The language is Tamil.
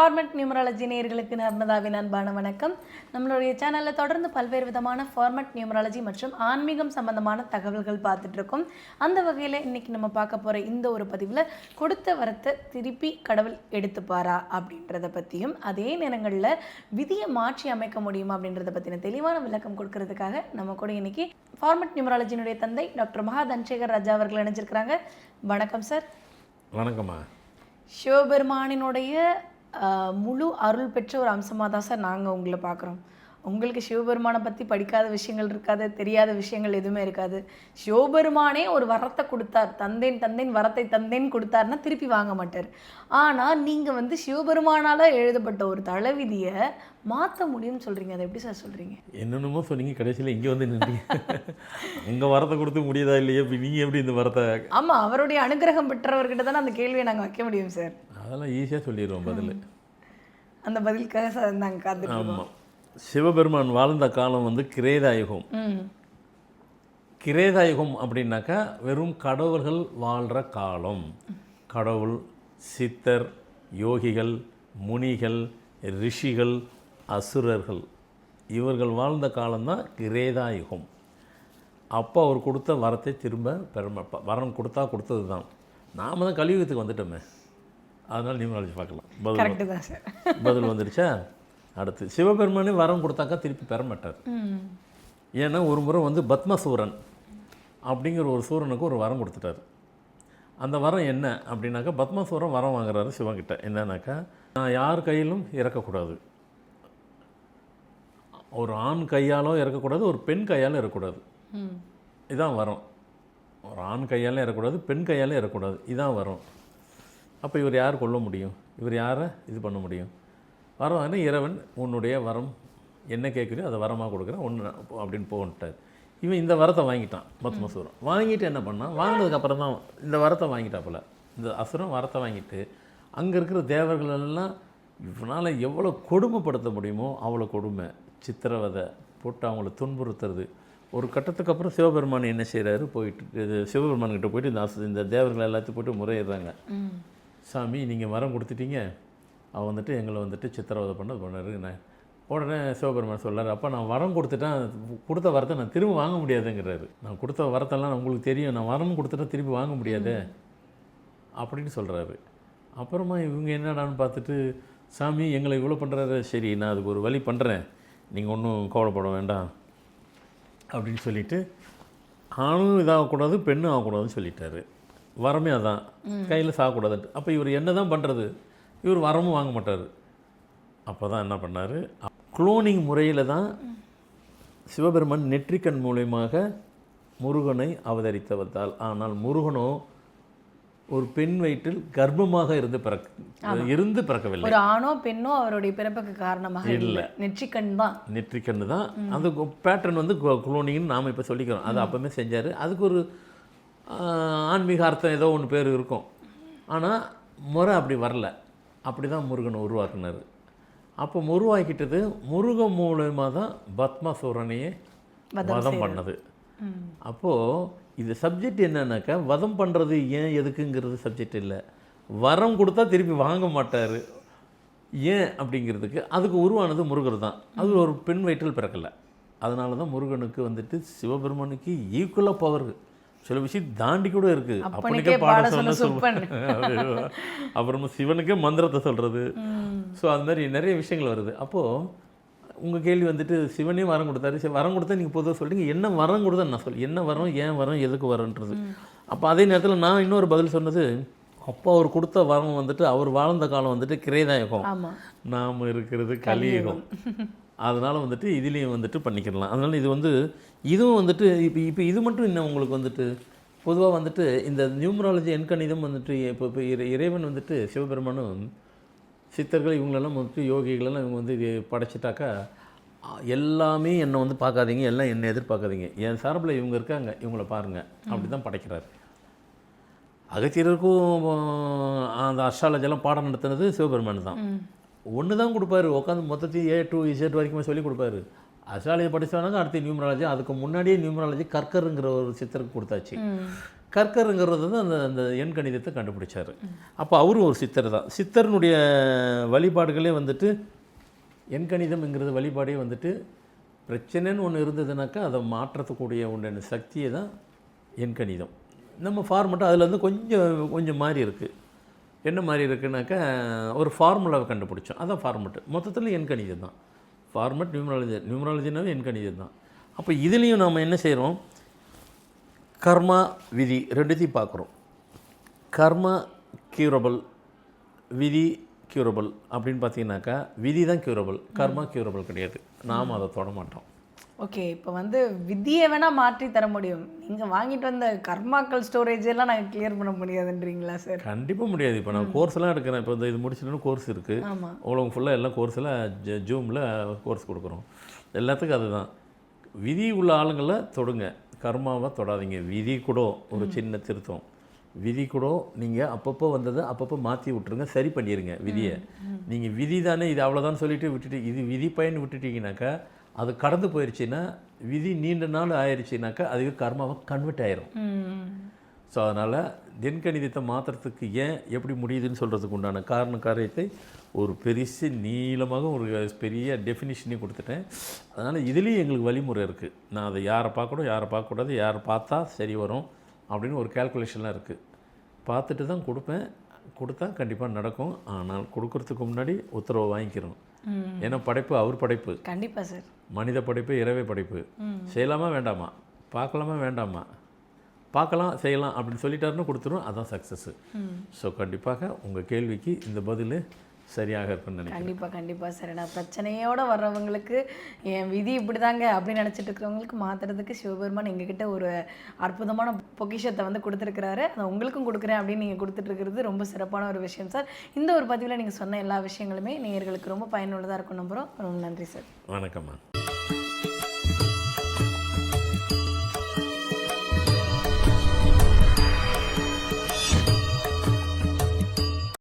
ஃபார்மட் நியூமராலஜி நேயர்களுக்கு நர்மதாவின் அன்பான வணக்கம். நம்மளுடைய சேனலில் தொடர்ந்து பல்வேறு விதமான ஃபார்மட் நியூமராலஜி மற்றும் ஆன்மீகம் சம்பந்தமான தகவல்கள் பார்த்துட்டு இருக்கோம். அந்த வகையில் இன்னைக்கு நம்ம பார்க்க போகிற இந்த ஒரு பதிவில் கொடுத்த வரத்தை திருப்பி கடவுள் எடுத்துப்பாரா அப்படின்றத பற்றியும், அதே நேரங்களில் விதியை மாற்றி அமைக்க முடியுமா அப்படின்றத பற்றின தெளிவான விளக்கம் கொடுக்கறதுக்காக நம்ம கூட இன்னைக்கு ஃபார்மட் நியூமராலஜியினுடைய தந்தை டாக்டர் மகா தனசேகர் ராஜா அவர்கள் இணைஞ்சிருக்கிறாங்க. வணக்கம் சார். வணக்கம்மா. சிவபெருமானினுடைய முழு அருள் பெற்ற ஒரு அம்சமாக தான் சார் நாங்கள் உங்களை பார்க்குறோம். உங்களுக்கு சிவபெருமானை பற்றி படிக்காத விஷயங்கள் இருக்காது, தெரியாத விஷயங்கள் எதுவுமே இருக்காது. சிவபெருமானே ஒரு வரத்தை கொடுத்தார், தந்தேன் வரத்தை தந்தேன் கொடுத்தாருன்னா திருப்பி வாங்க மாட்டார். ஆனால் நீங்கள் சிவபெருமானால் எழுதப்பட்ட ஒரு தலைவிதியை மாற்ற முடியும்னு சொல்கிறீங்க. அதை எப்படி சார் சொல்கிறீங்க? என்னென்னமோ சொன்னீங்க, கடைசியில் இங்கே வந்து நின்றீங்க. உங்கள் வரத்தை கொடுத்து முடியுதா இல்லையா? இப்போ நீங்கள் எப்படி இந்த வரத்தை? ஆமாம், அவருடைய அனுகிரகம் பெற்றவர்கிட்ட தானே அந்த கேள்வியை நாங்கள் வைக்க முடியும் சார். அதெல்லாம் ஈஸியாக சொல்லிடுவோம் பதில். அந்த பதிலுக்காக சார் நாங்கள் காத்துட்டு. ஆமாம், சிவபெருமான் வாழ்ந்த காலம் கிரேதாயுகம். கிரேதாயுகம் அப்படின்னாக்கா வெறும் கடவுள்கள் வாழ்கிற காலம். கடவுள், சித்தர், யோகிகள், முனிகள், ரிஷிகள், அசுரர்கள் இவர்கள் வாழ்ந்த காலம்தான் கிரேதாயுகம். அப்போ அவர் கொடுத்த வரத்தை திரும்ப வரம் கொடுத்தது தான். நாம் தான் கலியுகத்துக்கு வந்துட்டோமே, அதனால் நியூமராலஜி பார்க்கலாம். பதில் வந்துடுச்சா? அடுத்து, சிவபெருமானே வரம் கொடுத்தாக்கா திருப்பி பெற மாட்டார். ஏன்னா ஒரு முறை பத்மசூரன் அப்படிங்கிற ஒரு சூரனுக்கு ஒரு வரம் கொடுத்துட்டார். அந்த வரம் என்ன அப்படின்னாக்கா, பத்மசூரன் வரம் வாங்குறாரு சிவன்கிட்ட. என்னன்னாக்கா, நான் யார் கையிலும் இறக்கக்கூடாது, ஒரு ஆண் கையாலும் இறக்கக்கூடாது, ஒரு பெண் கையாலும் இறக்கக்கூடாது. இதான் வரம். ஒரு ஆண் கையாலும் இறக்கக்கூடாது, பெண் கையாலும் இறக்கக்கூடாது. இதான் வரம். அப்போ இவர் யார் கொல்ல முடியும்? இவர் யாரை இது பண்ண முடியும்? வரம் இறைவன், உன்னுடைய வரம் என்ன கேட்குறியோ அதை வரமாக கொடுக்குறேன் ஒன்று அப்படின்னு போன்ட்டார். இவன் இந்த வரத்தை வாங்கிட்டான். பத்மசூரன் வாங்கிட்டு என்ன பண்ணான்? வாங்கினதுக்கப்புறம் தான் இந்த வரத்தை வாங்கிட்டாப்புல. இந்த அசுரன் வரத்தை வாங்கிட்டு அங்கே இருக்கிற தேவர்களெல்லாம் இவனால் எவ்வளோ கொடுமைப்படுத்த முடியுமோ அவ்வளோ கொடுமை, சித்திரவதை போட்டு அவங்கள துன்புறுத்துறது. ஒரு கட்டத்துக்கு அப்புறம் சிவபெருமான் என்ன செய்கிறாரு? போயிட்டு சிவபெருமான்கிட்ட போயிட்டு இந்த தேவர்கள் எல்லாத்தையும் போய்ட்டு முறையிடுறாங்க. சாமி, நீங்கள் வரம் கொடுத்துட்டீங்க, அவன் எங்களை சித்திரவதை பண்ணாரு. உடனே சிவபெருமான் சொல்கிறார், அப்போ நான் வரம் கொடுத்துட்டேன், கொடுத்த வரத்தை நான் திரும்ப வாங்க முடியாதுங்கிறாரு. நான் கொடுத்த வரத்தெல்லாம் உங்களுக்கு தெரியும், நான் வரம் கொடுத்துட்டா திருப்பி வாங்க முடியாது அப்படின்னு சொல்கிறாரு. அப்புறமா இவங்க என்னடான்னு பார்த்துட்டு, சாமி எங்களை இவ்வளோ பண்ணுறாரு, சரி நான் அதுக்கு ஒரு வழி பண்ணுறேன், நீங்கள் ஒன்றும் கவலைப்பட வேண்டாம் அப்படின்னு சொல்லிவிட்டு, ஆணும் இதாகக்கூடாது பெண்ணும் ஆகக்கூடாதுன்னு சொல்லிட்டாரு. வரமே அதான், கையில் சாகக்கூடாதுன்ட்டு. அப்போ இவர் என்ன தான் பண்ணுறது? இவர் வரமும் வாங்க மாட்டார். அப்போ தான் என்ன பண்ணார்? குளோனிங் முறையில் தான் சிவபெருமான் நெற்றிக்கண் மூலயமாக முருகனை அவதரித்தவத்தால். ஆனால் முருகனோ ஒரு பெண் வயிற்றில் கர்ப்பமாக இருந்து பிறக்கவில்லை. ஒரு ஆணோ பெண்ணோ அவருடைய பிறப்புக்கு காரணமாக இல்லை, நெற்றிக்கண் தான். நெற்றிக்கண் தான் அந்த பேட்டர்ன் குளோனிங்னு நாம் இப்போ சொல்லிக்கிறோம். அது அப்போவுமே செஞ்சார். அதுக்கு ஒரு ஆன்மீக அர்த்தம் ஏதோ ஒன்று பேர் இருக்கும். ஆனால் முறை அப்படி வரல. அப்படி தான் முருகனை உருவாக்குனார். அப்போ உருவாக்கிட்டது முருகன் மூலமாக தான் பத்மசூரனையே வதம் பண்ணது. அப்போது இது சப்ஜெக்ட் என்னன்னாக்கா, வதம் பண்ணுறது ஏன் எதுக்குங்கிறது சப்ஜெக்ட் இல்லை. வரம் கொடுத்தா திருப்பி வாங்க மாட்டார் ஏன் அப்படிங்கிறதுக்கு அதுக்கு உருவானது முருகர் தான். அது ஒரு பெண் வயிற்றில் பிறக்கலை. அதனால தான் முருகனுக்கு சிவபெருமானுக்கு ஈக்குவலாக பவர் சில விஷயம் தாண்டி கூட இருக்குது. அப்பனுக்கே பாட சொன்ன அப்புறமா சிவனுக்கே மந்திரத்தை சொல்கிறது. ஸோ அது மாதிரி நிறைய விஷயங்கள் வருது. அப்போது உங்கள் கேள்வி சிவனே வரம் கொடுத்தாரு. வரம் கொடுத்தா நீங்கள் பொதுவாக சொல்கிறீங்க, என்ன வரம் கொடுத்தா நான் என்ன வரம், ஏன் வரம், எதுக்கு வரன்றது. அப்போ அதே நேரத்தில் நான் இன்னொரு பதில் சொன்னது, அப்போ அவர் கொடுத்த வரம் அவர் வாழ்ந்த காலம் கிரேதாயுகம், நாம் இருக்கிறது கலியுகம். அதனால் இதுலேயும் பண்ணிக்கலாம். அதனால் இது இதுவும் இப்போ இது மட்டும் இன்னும் உங்களுக்கு பொதுவாக இந்த நியூமராலஜி எண்கணிதம் இப்போ இறைவன் சிவபெருமானும் சித்தர்கள் இவங்களெல்லாம் யோகிகளெல்லாம் இவங்க படைச்சிட்டாக்கா, எல்லாமே என்னை பார்க்காதீங்க, எல்லாம் என்னை எதிர்பார்க்காதீங்க, என் சார்பில் இவங்க இருக்காங்க, இவங்கள பாருங்கள், அப்படி தான் படைக்கிறார். அகத்தியருக்கும் அந்த அஸ்ட்ராலஜியெல்லாம் பாடம் நடத்துனது சிவபெருமான் தான். ஒன்று தான் கொடுப்பாரு, உட்காந்து மொத்தத்தையும் A to Z வரைக்குமே சொல்லி கொடுப்பாரு. அஸ்ட்ராலஜி படித்தானாங்க, அடுத்து நியூமராலஜி. அதுக்கு முன்னாடியே நியூமராலஜி கற்கருங்கிற ஒரு சித்தருக்கு கொடுத்தாச்சு. கற்கருங்கிறது தான் அந்த அந்த எண் கணிதத்தை கண்டுபிடிச்சார். அப்போ அவரும் ஒரு சித்தர் தான். சித்தர்னுடைய வழிபாடுகளே வந்துட்டு எண் கணிதம்ங்கிறது வழிபாடே வந்துட்டு பிரச்சனைன்னு ஒன்று இருந்ததுனாக்கா அதை மாற்றக்கூடிய ஒன்று சக்தியை தான் எண் கணிதம். நம்ம ஃபார்மெட்டு அதில் வந்து கொஞ்சம் மாறி இருக்குது. என்ன மாதிரி இருக்குனாக்கா ஒரு ஃபார்முலாவை கண்டுபிடிச்சோம், அதான் ஃபார்மெட்டு. மொத்தத்தில் எண் கணிதம் தான் ஃபார்மெட். நியூமராலஜினாவே எண் கணிதம் தான். அப்போ இதுலேயும் நாம் என்ன செய்கிறோம், கர்மா விதி ரெண்டுத்தையும் பார்க்குறோம். கர்மா க்யூரபிள், விதி க்யூரபிள் அப்படின்னு பார்த்தீங்கன்னாக்கா விதி தான் க்யூரபிள், கர்மா க்யூரபிள் கிடையாது. நாம் அதை தொட மாட்டோம். ஓகே, இப்போ வந்து விதியை வேணால் மாற்றி தர முடியும், நீங்கள் வாங்கிட்டு வந்த கர்மாக்கள் ஸ்டோரேஜ் எல்லாம் நாங்கள் கிளியர் பண்ண முடியாதுன்றீங்களா சார்? கண்டிப்பாக முடியாது. இப்போ நான் கோர்ஸ்லாம் எடுக்கிறேன். இப்போ இது முடிச்சுட்டு கோர்ஸ் இருக்குது. ஆமாம், உலகம் ஃபுல்லாக எல்லாம் கோர்ஸில் ஜூமில் கோர்ஸ் கொடுக்குறோம். எல்லாத்துக்கும் அதுதான். விதி உள்ள ஆளுங்களை தொடுங்க, கர்மாவை தொடாதீங்க. விதி கூட ஒரு சின்ன திருத்தம். விதி கூட நீங்கள் அப்பப்போ வந்ததை அப்பப்போ மாற்றி விட்டுருங்க, சரி பண்ணிடுங்க விதியை. நீங்கள் விதி தானே இது அவ்வளோதான் சொல்லிட்டு விட்டுட்டு இது விதி பயன் விட்டுட்டீங்கன்னாக்கா அது கடந்து போயிடுச்சுன்னா, விதி நீண்ட நாள் ஆயிடுச்சுனாக்கா அதுக்கு கர்மாவை கன்வெர்ட் ஆயிரும். ஸோ அதனால் எண்கணிதத்தை மாற்றுறதுக்கு ஏன் எப்படி முடியுதுன்னு சொல்கிறதுக்கு உண்டான காரியத்தை ஒரு பெருசு நீளமாக ஒரு பெரிய டெஃபினிஷனையும் கொடுத்துட்டேன். அதனால் இதுலேயும் எங்களுக்கு வழிமுறை இருக்குது. நான் அதை யாரை பார்க்கணும், யாரை பார்க்கக்கூடாது, யாரை பார்த்தா சரி வரும் அப்படின்னு ஒரு கேல்குலேஷன்லாம் இருக்குது. பார்த்துட்டு தான் கொடுப்பேன். கொடுத்தா கண்டிப்பாக நடக்கும். ஆனால் கொடுக்கறதுக்கு முன்னாடி உத்தரவை வாங்கிக்கிறோம். ஏன்னா படைப்பு அவர் படைப்பு. கண்டிப்பாக சார். மனித படைப்பு இறைவே படைப்பு. செய்யலாமா வேண்டாமா, பார்க்கலாமா வேண்டாமா, பார்க்கலாம் செய்யலாம் அப்படின்னு சொல்லிட்டாருன்னு கொடுத்துரும். அதுதான் சக்ஸஸ்ஸு. ஸோ கண்டிப்பாக உங்கள் கேள்விக்கு இந்த பதில் சரியாக இருக்குன்னு நினைக்கிறேன். கண்டிப்பாக சார். நான் பிரச்சனையோடு வர்றவங்களுக்கு என் விதி இப்படி தாங்க அப்படின்னு நினச்சிட்டு இருக்கிறவங்களுக்கு மாற்றுறதுக்கு சிவபெருமான் எங்ககிட்ட ஒரு அற்புதமான பொக்கிஷத்தை வந்து கொடுத்துருக்கிறாரு. அதை உங்களுக்கும் கொடுக்குறேன் அப்படின்னு நீங்கள் கொடுத்துட்ருக்கிறது ரொம்ப சிறப்பான ஒரு விஷயம் சார். இந்த ஒரு பதிவில் நீங்கள் சொன்ன எல்லா விஷயங்களுமே நேயர்களுக்கு ரொம்ப பயனுள்ளதாக இருக்கும் நம்புகிறோம். ரொம்ப நன்றி சார். வணக்கம்மா.